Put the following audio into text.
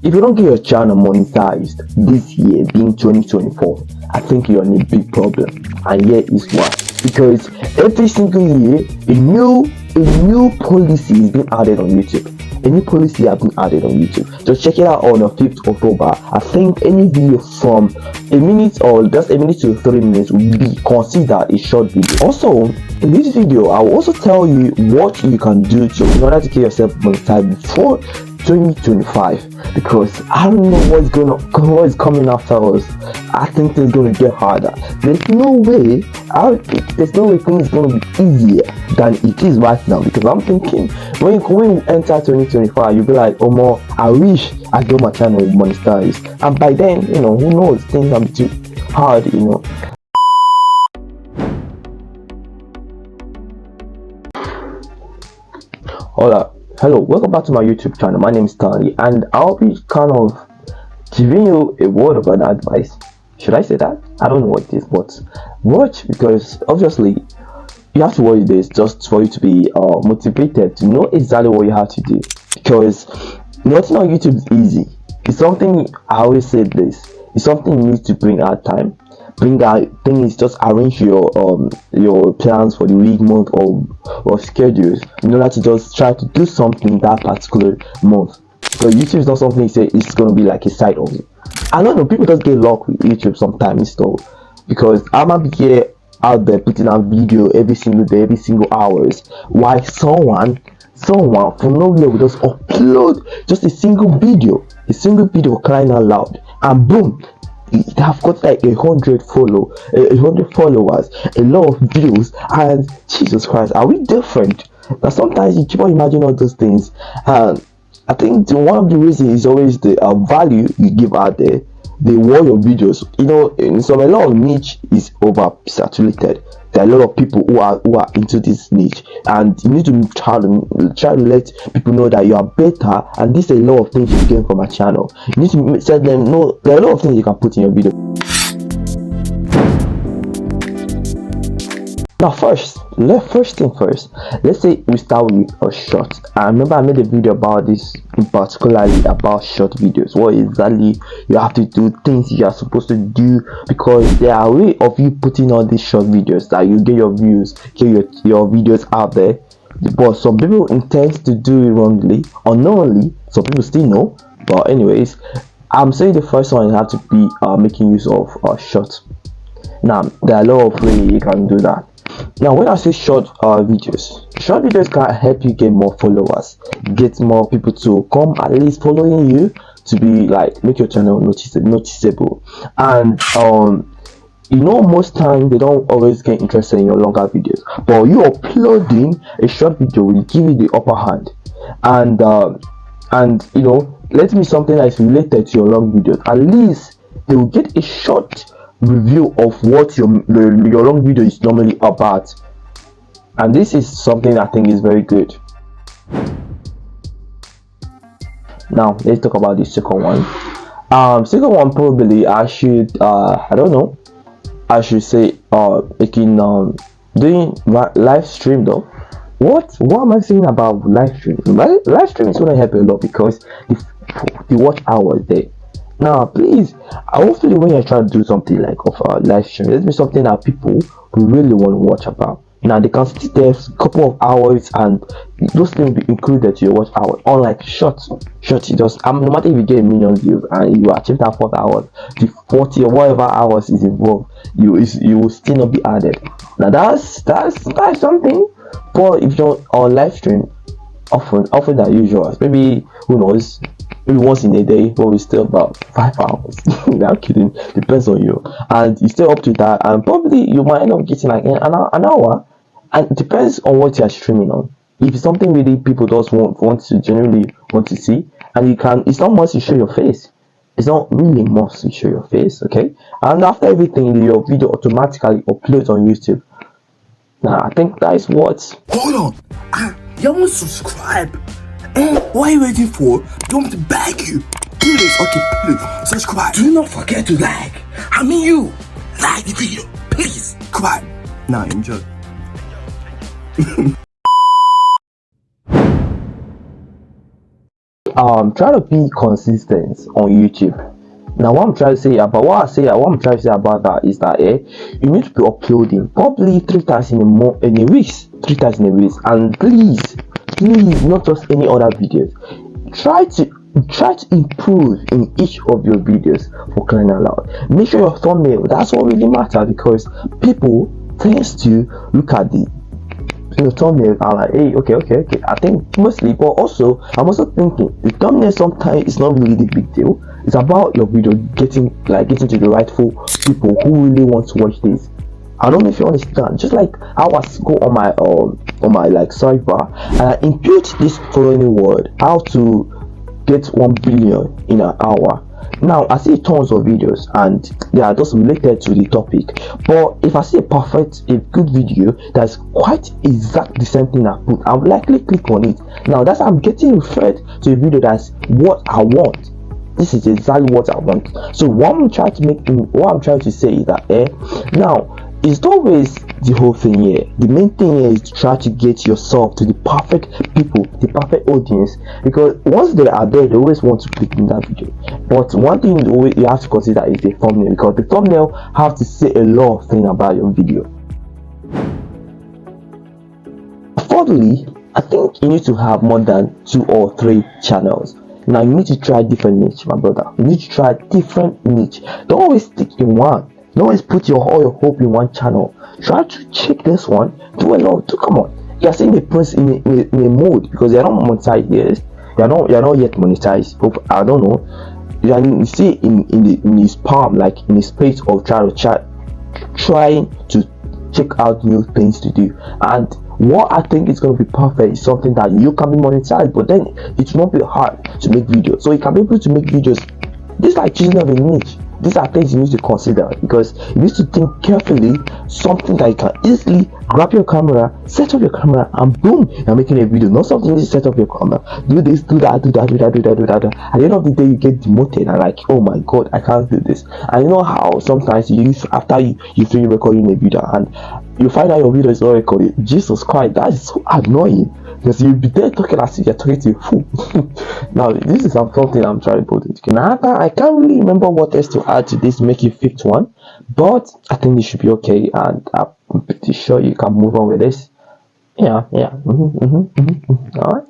If you don't get your channel monetized this year, being 2024, I think you're in a big problem. And here is why. Because every single year, a new policy is being added on YouTube. A new policy has been added on YouTube. Just check it out on the 5th of October. I think any video from a minute or just a minute to 3 minutes will be considered a short video. Also, in this video, I will also tell you what you can do in order to get yourself monetized before 2025, because I don't know what is coming after us. I think it's going to get harder. There's no way things going to be easier than it is right now, because I'm thinking when you enter 2025, you'll be like, oh more, I wish I got my channel monetized, and by then, who knows, things are too hard. Hola. Hello, welcome back to my YouTube channel. My name is Stanley, and I'll be kind of giving you a word of an advice. Should I say that? I don't know what it is, but watch, because obviously you have to watch this just for you to be motivated to know exactly what you have to do, because nothing on YouTube is easy. It's something, I always say this, it's something you need to bring out time. Bring out things, just arrange your plans for the week, month, or schedules in order to just try to do something that particular month. Because YouTube is not something you say it's going to be like a side hustle. I don't know, people just get luck with YouTube sometimes, though, because I might be here out there putting out video every single day, every single hours, while someone from nowhere will just upload just a single video crying out loud, and boom, it have got like 100 followers, a lot of views, and Jesus Christ, are we different? Now sometimes you keep on imagining all those things, and I think one of the reasons is always the value you give out there, the what your videos, in some, a lot of niche is oversaturated. There are a lot of people who are into this niche, and you need to try to let people know that you are better, and this is a lot of things you gain from my channel. You need to let them know there are a lot of things you can put in your video. Now first thing first, let's say we start with a short. I remember I made a video about this, particularly about short videos, what exactly you have to do, things you are supposed to do, because there are a way of you putting on these short videos that you get your views, get your videos out there. But some people intend to do it wrongly, unknowingly. Some people still know, but anyways, I'm saying the first one, you have to be making use of short. Now there are a lot of ways you can do that. Now when I say short videos can help you get more followers, get more people to come at least following you, to be like, make your channel noticeable. And most times they don't always get interested in your longer videos, but you uploading a short video will give you the upper hand. And let me something that is related to your long videos, at least they will get a short review of what your long video is normally about, and this is something I think is very good. Now let's talk about the second one. Probably I should I should say making doing live stream though. What am I saying about live stream? Live stream is going to help a lot, because the watch hours there. Now please, hopefully when you're trying to do something like of a live stream, let's be something that people really want to watch about. Now they can sit there a couple of hours, and those things will be included to your watch hour. Unlike shorts, you just no matter if you get a million views and you achieve that 4 hours, the 40 or whatever hours is involved, you will still not be added. Now that's something. But if you're on live stream often than usual, maybe, who knows, maybe once in a day, but we still about 5 hours. I'm kidding, depends on you, and you stay up to that, and probably you might end up getting like an hour, and it depends on what you are streaming on. If it's something really people just genuinely want to see, and it's not must you show your face. It's not really must you show your face, okay? And after everything, your video automatically uploads on YouTube. Now I think that is what. Hold on, you want to subscribe? What are you waiting for? Do you want me to beg you? Please, subscribe. Do not forget to like. You like the video, please. Subscribe. Now enjoy. try to be consistent on YouTube. Now what I'm trying to say about that is that you need to be uploading probably 3 times in a month, in a week, 3 times in a week. And please, not just any other videos. Try to improve in each of your videos, for crying out loud. Make sure your thumbnail, that's what really matters, because people tends to look at the thumbnail and like, hey, okay. I think mostly, but also I'm also thinking the thumbnail sometimes is not really the big deal. It's about your video getting to the rightful people who really want to watch this. I don't know if you understand. Just like I was go on my like sidebar and I input this following word, how to get 1 billion in an hour. Now I see tons of videos and they are just related to the topic, but if I see a good video that's quite exact the same thing I put, I'll likely click on it. Now that's I'm getting referred to a video that's what I want. This is exactly what I want. So what I'm trying to say is that now it's not always the whole thing here. The main thing here is to try to get yourself to the perfect people, the perfect audience, because once they are there, they always want to click in that video. But one thing you have to consider is the thumbnail, because the thumbnail have to say a lot of things about your video. Fourthly, I think you need to have more than 2 or 3 channels. Now you need to try different niche, my brother. You need to try different niche. Don't always stick in one. Don't always put all your hope in one channel. Try to check this one. Do a lot. Come on. You're seeing the prince in a mode because you're not monetized yet. You're not yet monetized. I don't know. You see in his palm, like in his space of trying to check out new things to do. And what I think is going to be perfect is something that you can be monetized, but then it won't be hard to make videos. So you can be able to make videos. This is like choosing of a niche. These are things you need to consider, because you need to think carefully. Something that you can easily grab your camera, set up your camera, and boom, you're making a video. Not something you set up your camera, do this, do that. At the end of the day, you get demoted and like, oh my god, I can't do this. And you know how sometimes after you finish recording a video and you find out your video is not recorded. Jesus Christ, that is so annoying, because you'll be there talking as if you're talking to a fool. Now this is something I'm trying to put into. Now I can't really remember what else to add to this, make it 5th one, but I think this should be okay, and I'm pretty sure you can move on with this. Yeah. All right.